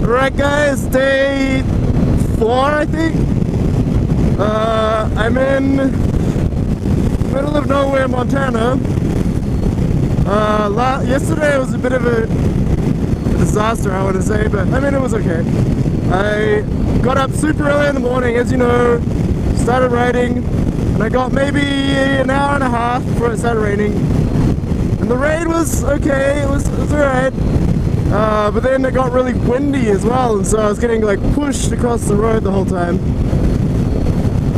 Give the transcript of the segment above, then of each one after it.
Alright guys, day 4 I think. I'm in the middle of nowhere, Montana. Yesterday was a bit of a disaster, I want to say, but I mean it was okay. I got up super early in the morning, as you know, started riding, and I got maybe an hour and a half before it started raining. And the rain was okay, it was alright. But then it got really windy as well, and so I was getting like pushed across the road the whole time.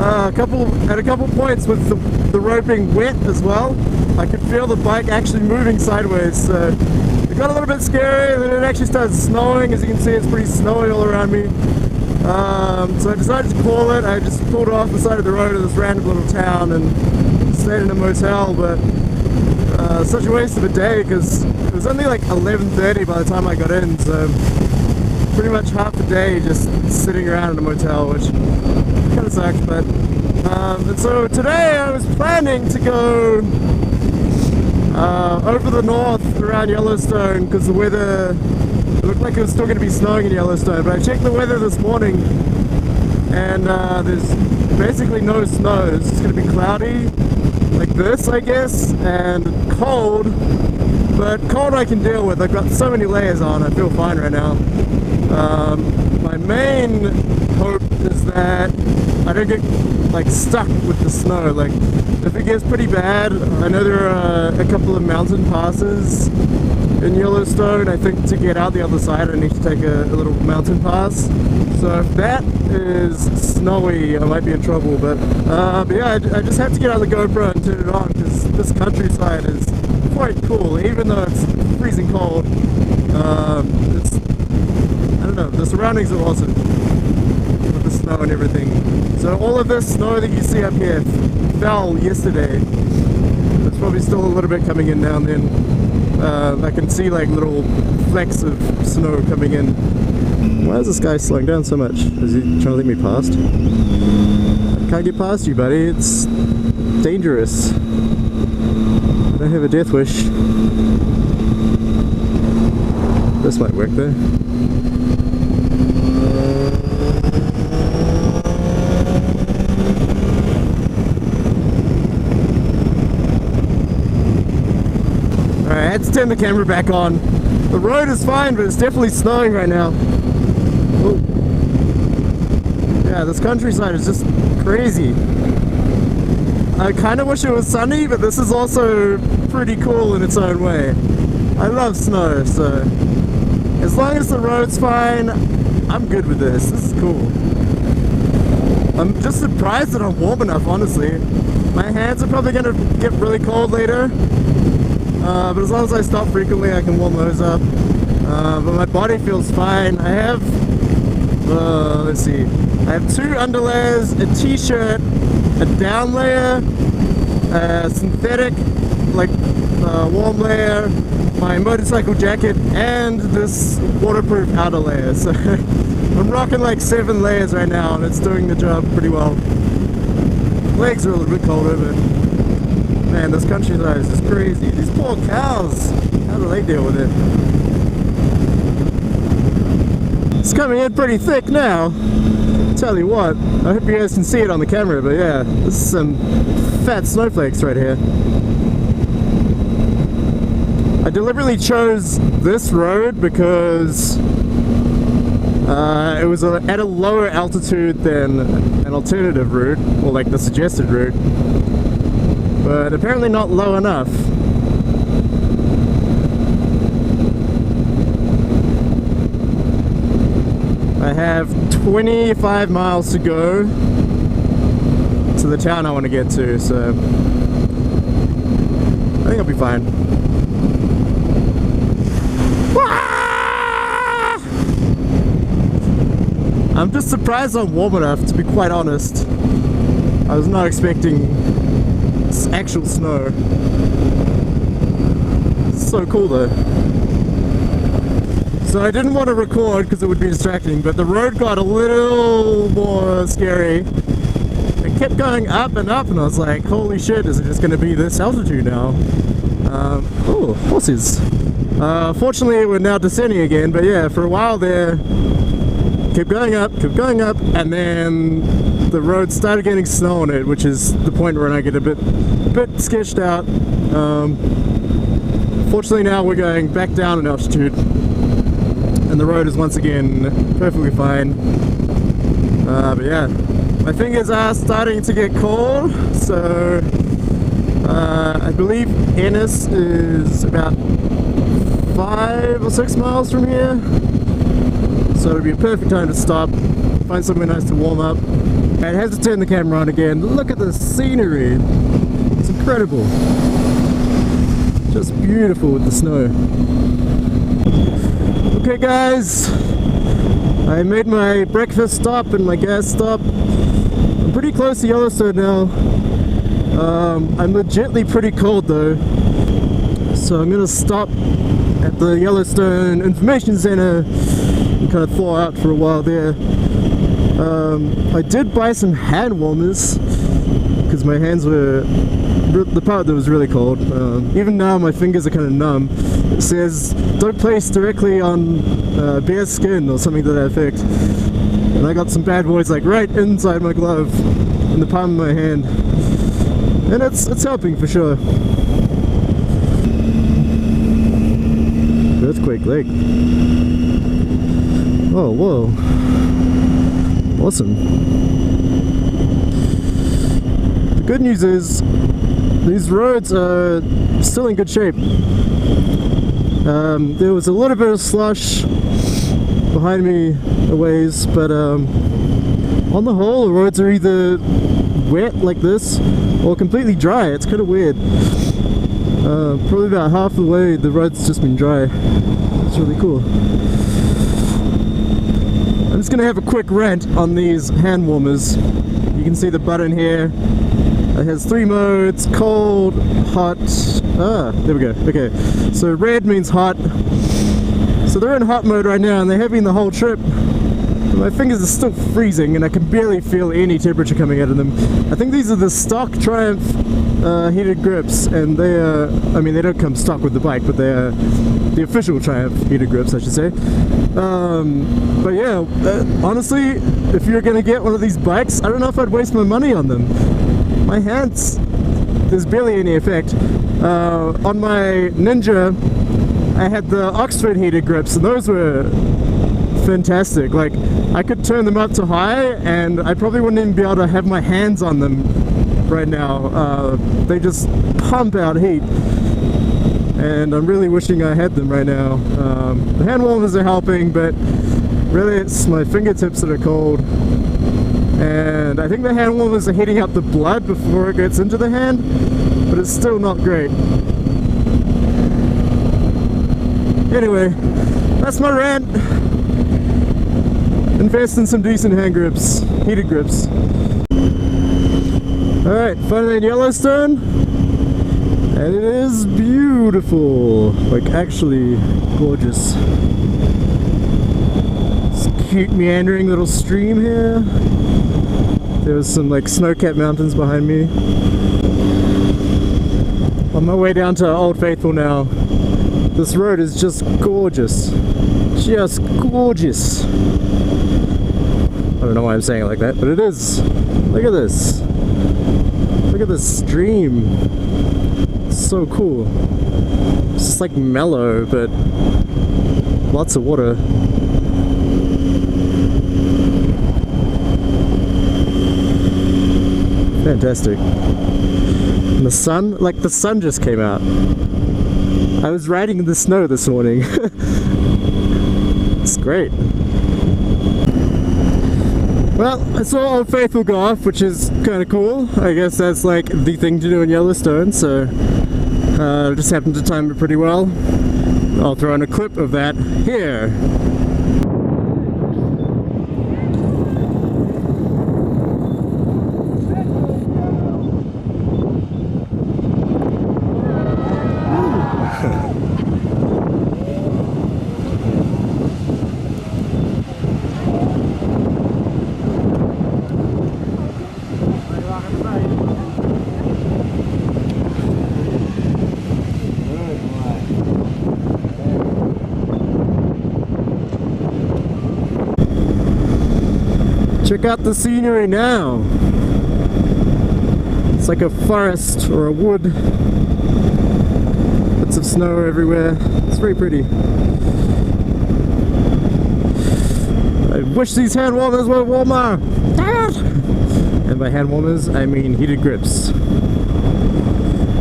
At a couple points with the road being wet as well, I could feel the bike actually moving sideways, so it got a little bit scary. And then it actually started snowing. As you can see, it's pretty snowy all around me. So I decided to call it. I just pulled off the side of the road of this random little town and stayed in a motel, but such a waste of a day because it was only like 11:30 by the time I got in, so pretty much half the day just sitting around in a motel, which kind of sucks. But and so today I was planning to go over the north around Yellowstone because the weather looked like it was still going to be snowing in Yellowstone, but I checked the weather this morning and there's basically no snow. It's just going to be cloudy like this, I guess, and cold, but cold I can deal with. I've got so many layers on, I feel fine right now. My main hope is that I don't get like stuck with the snow. Like if it gets pretty bad, I know there are a couple of mountain passes in Yellowstone. I think to get out the other side I need to take a little mountain pass. So if that is snowy, I might be in trouble. But yeah, I just had to get out the GoPro and turn it on because this countryside is quite cool, even though it's freezing cold. I don't know, the surroundings are awesome with the snow and everything. So all of this snow that you see up here fell yesterday. There's probably still a little bit coming in now and then. I can see like little flecks of snow coming in. Why is this guy slowing down so much? Is he trying to let me past? I can't get past you, buddy. It's dangerous. I don't have a death wish. This might work though. Alright, I had to turn the camera back on. The road is fine, but it's definitely snowing right now. Ooh. Yeah, this countryside is just crazy. I kind of wish it was sunny, but this is also pretty cool in its own way. I love snow, so as long as the road's fine, I'm good with this. This is cool. I'm just surprised that I'm warm enough, honestly. My hands are probably going to get really cold later, but as long as I stop frequently, I can warm those up. But my body feels fine. I have, let's see, I have 2 underlayers, a t-shirt, a down layer, a synthetic, like, warm layer, my motorcycle jacket, and this waterproof outer layer. So I'm rocking like 7 layers right now, and it's doing the job pretty well. Legs are a little bit colder, but man, this countryside is just crazy. These poor cows, how do they deal with it? It's coming in pretty thick now. Tell you what, I hope you guys can see it on the camera, but yeah, this is some fat snowflakes right here. I deliberately chose this road because it was at a lower altitude than an alternative route, or like the suggested route, but apparently not low enough. I have 25 miles to go to the town I want to get to, so I think I'll be fine. I'm just surprised I'm warm enough, to be quite honest. I was not expecting actual snow. It's so cool though. So I didn't want to record because it would be distracting, but the road got a little more scary. It kept going up and up, and I was like, holy shit, is it just going to be this altitude now? Oh, horses. Fortunately we're now descending again, but yeah, for a while there kept going up, and then the road started getting snow on it, which is the point where I get a bit sketched out. Fortunately now we're going back down in altitude, and the road is once again perfectly fine. But yeah, my fingers are starting to get cold, so I believe Ennis is about 5 or 6 miles from here, so it'll be a perfect time to stop, find somewhere nice to warm up. I have to turn the camera on again. Look at the scenery, it's incredible, just beautiful with the snow. Okay guys, I made my breakfast stop and my gas stop. I'm pretty close to Yellowstone now. I'm legitimately pretty cold though, so I'm gonna stop at the Yellowstone Information Center and kind of thaw out for a while there. I did buy some hand warmers because my hands were the part that was really cold. Even now my fingers are kind of numb. It says don't place directly on bare skin or something to that effect, and I got some bad boys like right inside my glove in the palm of my hand, and it's helping for sure. Earthquake Lake. Oh, whoa. Awesome. The good news is these roads are still in good shape. There was a little bit of slush behind me a ways, but on the whole the roads are either wet like this or completely dry. It's kind of weird. Probably about half the way the road's just been dry. It's really cool. I'm just gonna have a quick rant on these hand warmers. You can see the button here. It has 3 modes: cold, hot. There we go. Okay, so red means hot. So they're in hot mode right now and they're having the whole trip. But my fingers are still freezing and I can barely feel any temperature coming out of them. I think these are the stock Triumph heated grips, and they are, I mean they don't come stock with the bike, but they are the official Triumph heated grips, I should say. But yeah, honestly, if you're gonna get one of these bikes, I don't know if I'd waste my money on them. My hands, there's barely any effect. On my Ninja, I had the Oxford heated grips, and those were fantastic. Like, I could turn them up to high and I probably wouldn't even be able to have my hands on them right now. They just pump out heat, and I'm really wishing I had them right now. The hand warmers are helping, but really it's my fingertips that are cold, and I think the hand warmers are heating up the blood before it gets into the hand, but it's still not great. Anyway, that's my rant. Invest in some decent hand grips, heated grips. Alright, finally in Yellowstone, and it is beautiful, like actually gorgeous. It's a cute meandering little stream here. There's some like snow-capped mountains behind me. On my way down to Old Faithful now. This road is just gorgeous. Just gorgeous. I don't know why I'm saying it like that, but it is. Look at this. Look at this stream. It's so cool. It's just like mellow, but lots of water. Fantastic. And the sun, like the sun just came out. I was riding in the snow this morning. It's great. Well, I saw Old Faithful go off, which is kind of cool. I guess that's like the thing to do in Yellowstone, so just happened to time it pretty well. I'll throw in a clip of that here. Check out the scenery now. It's like a forest or a wood. Bits of snow everywhere. It's very pretty. I wish these hand warmers were warmer. And by hand warmers, I mean heated grips.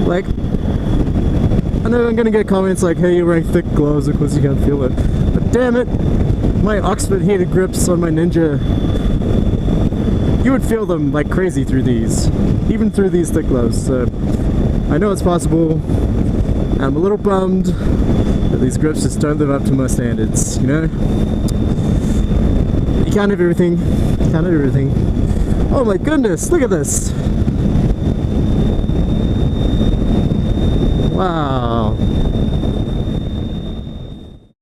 Like, I know I'm gonna get comments like, hey, you're wearing thick gloves, of course you can't feel it. But damn it, my Oxford heated grips on my Ninja, you would feel them like crazy through these, even through these thick gloves. So I know it's possible. I'm a little bummed that these grips just don't live up to my standards, you know? You can't have everything. You can't have everything. Oh my goodness, look at this. Wow.